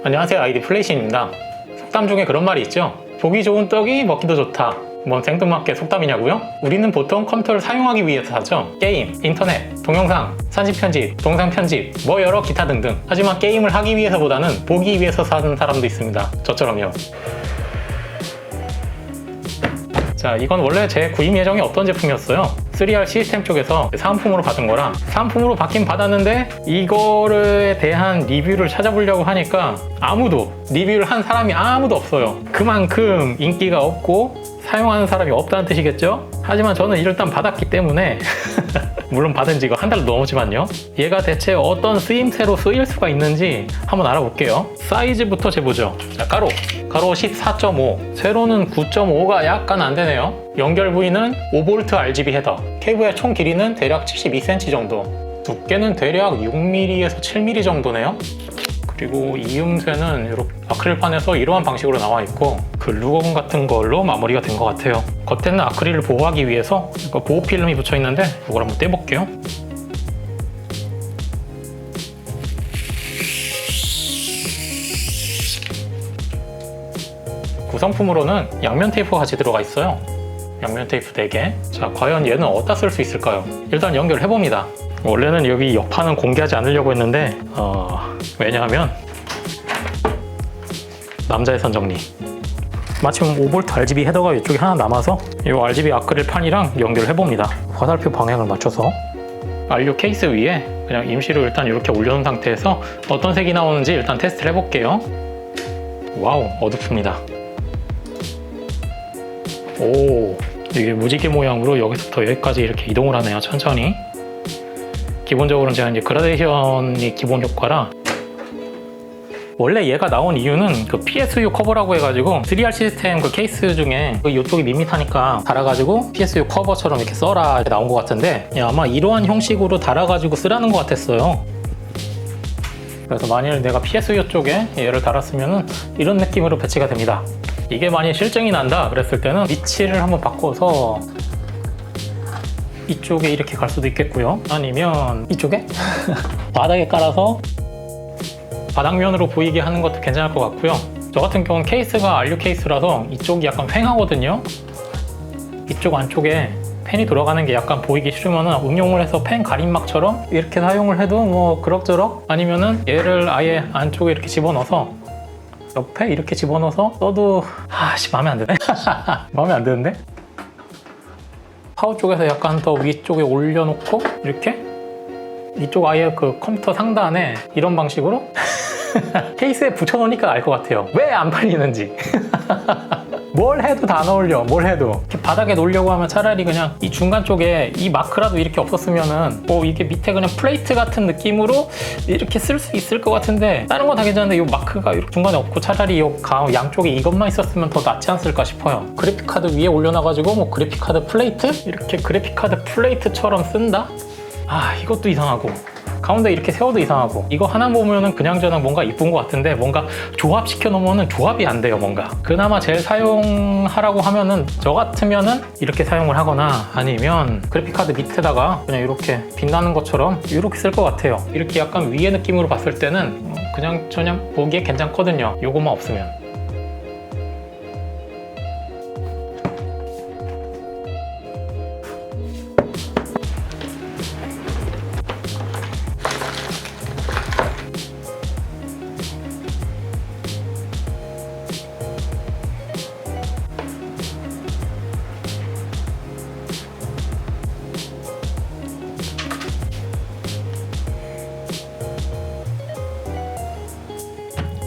안녕하세요, 아이디 플레이신입니다. 속담 중에 그런 말이 있죠. 보기 좋은 떡이 먹기도 좋다. 뭔 생뚱맞게 속담이냐고요? 우리는 보통 컴퓨터를 사용하기 위해서 하죠. 게임, 인터넷, 동영상, 사진 편집, 동상 편집, 뭐 여러 기타 등등. 하지만 게임을 하기 위해서보다는 보기 위해서 사는 사람도 있습니다. 저처럼요. 자, 이건 원래 제 구입 예정이 없던 제품이었어요. 3R 시스템 쪽에서 사은품으로 받은 거라 사은품으로 받긴 받았는데 이거에 대한 리뷰를 찾아보려고 하니까 리뷰를 한 사람이 아무도 없어요. 그만큼 인기가 없고 사용하는 사람이 없다는 뜻이겠죠? 하지만 저는 일단 받았기 때문에 물론 받은 지가 한 달도 넘었지만요. 얘가 대체 어떤 쓰임새로 쓰일 수가 있는지 한번 알아볼게요. 사이즈부터 재보죠. 자, 가로 14.5, 세로는 9.5가 약간 안 되네요. 연결 부위는 5V RGB 헤더, 케이블의 총 길이는 대략 72cm 정도, 두께는 대략 6mm에서 7mm 정도네요. 그리고 이음새는 이렇게 아크릴판에서 이러한 방식으로 나와 있고 글루건 같은 걸로 마무리가 된 것 같아요. 겉에는 아크릴을 보호하기 위해서 보호 필름이 붙여 있는데 이걸 한번 떼볼게요. 구성품으로는 양면 테이프가 같이 들어가 있어요. 양면 테이프 4개. 자, 과연 얘는 어디다 쓸 수 있을까요? 일단 연결해봅니다. 원래는 여기 옆판은 공개하지 않으려고 했는데 왜냐하면 남자의 선정리. 마침 5V RGB 헤더가 이쪽에 하나 남아서 이 RGB 아크릴 판이랑 연결해봅니다. 화살표 방향을 맞춰서 안료 케이스 위에 그냥 임시로 일단 이렇게 올려놓은 상태에서 어떤 색이 나오는지 일단 테스트를 해볼게요. 와우, 어둡습니다. 오, 이게 무지개 모양으로 여기서부터 여기까지 이렇게 이동을 하네요. 천천히. 기본적으로는 제가 이제 그라데이션이 기본 효과라 원래 얘가 나온 이유는 그 PSU 커버라고 해가지고 3R 시스템 그 케이스 중에 이쪽이 밋밋하니까 달아가지고 PSU 커버처럼 이렇게 써라 이렇게 나온 것 같은데 아마 이러한 형식으로 달아가지고 쓰라는 것 같았어요. 그래서 만일 내가 PSU 쪽에 얘를 달았으면은 이런 느낌으로 배치가 됩니다. 이게 만약 실증이 난다 그랬을 때는 위치를 한번 바꿔서 이쪽에 이렇게 갈 수도 있겠고요. 아니면 이쪽에 바닥에 깔아서 바닥면으로 보이게 하는 것도 괜찮을 것 같고요. 저 같은 경우는 케이스가 RU 케이스라서 이쪽이 약간 휑하거든요. 이쪽 안쪽에 펜이 돌아가는 게 약간 보이기 싫으면 응용을 해서 펜 가림막처럼 이렇게 사용을 해도 뭐 그럭저럭, 아니면은 얘를 아예 안쪽에 이렇게 집어넣어서 옆에 이렇게 집어넣어서 써도 마음에 안 드네. 마음에 안 드는데? 파워 쪽에서 약간 더 위쪽에 올려놓고 이렇게 이쪽 아예 그 컴퓨터 상단에 이런 방식으로 케이스에 붙여놓으니까 알 것 같아요. 왜 안 팔리는지. 뭘 해도 다 안 어울려. 뭘 해도 이렇게 바닥에 놓으려고 하면 차라리 그냥 이 중간 쪽에 이 마크라도 이렇게 없었으면은 이게 밑에 그냥 플레이트 같은 느낌으로 이렇게 쓸 수 있을 것 같은데 다른 건 다 괜찮은데 이 마크가 이렇게 중간에 없고 차라리 이 양쪽에 이것만 있었으면 더 낫지 않을까 싶어요. 그래픽카드 위에 올려놔가지고 뭐 그래픽카드 플레이트? 이렇게 그래픽카드 플레이트처럼 쓴다? 이것도 이상하고 가운데 이렇게 세워도 이상하고 이거 하나 보면은 그냥저냥 뭔가 이쁜 것 같은데 뭔가 조합시켜 놓으면은 조합이 안 돼요. 뭔가 그나마 제일 사용하라고 하면은 저 같으면은 이렇게 사용을 하거나 아니면 그래픽카드 밑에다가 그냥 이렇게 빛나는 것처럼 이렇게 쓸 것 같아요. 이렇게 약간 위의 느낌으로 봤을 때는 그냥 보기에 괜찮거든요. 요것만 없으면.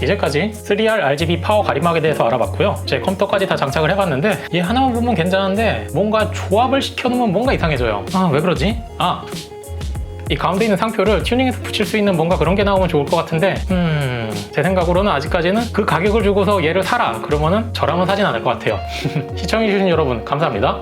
이제까지 3R RGB 파워 가림막에 대해서 알아봤고요. 제 컴퓨터까지 다 장착을 해봤는데 얘 하나만 보면 괜찮은데 뭔가 조합을 시켜놓으면 뭔가 이상해져요. 왜 그러지? 이 가운데 있는 상표를 튜닝해서 붙일 수 있는 뭔가 그런 게 나오면 좋을 것 같은데 제 생각으로는 아직까지는 그 가격을 주고서 얘를 사라 그러면은 저라면 사진 않을 것 같아요. 시청해주신 여러분 감사합니다.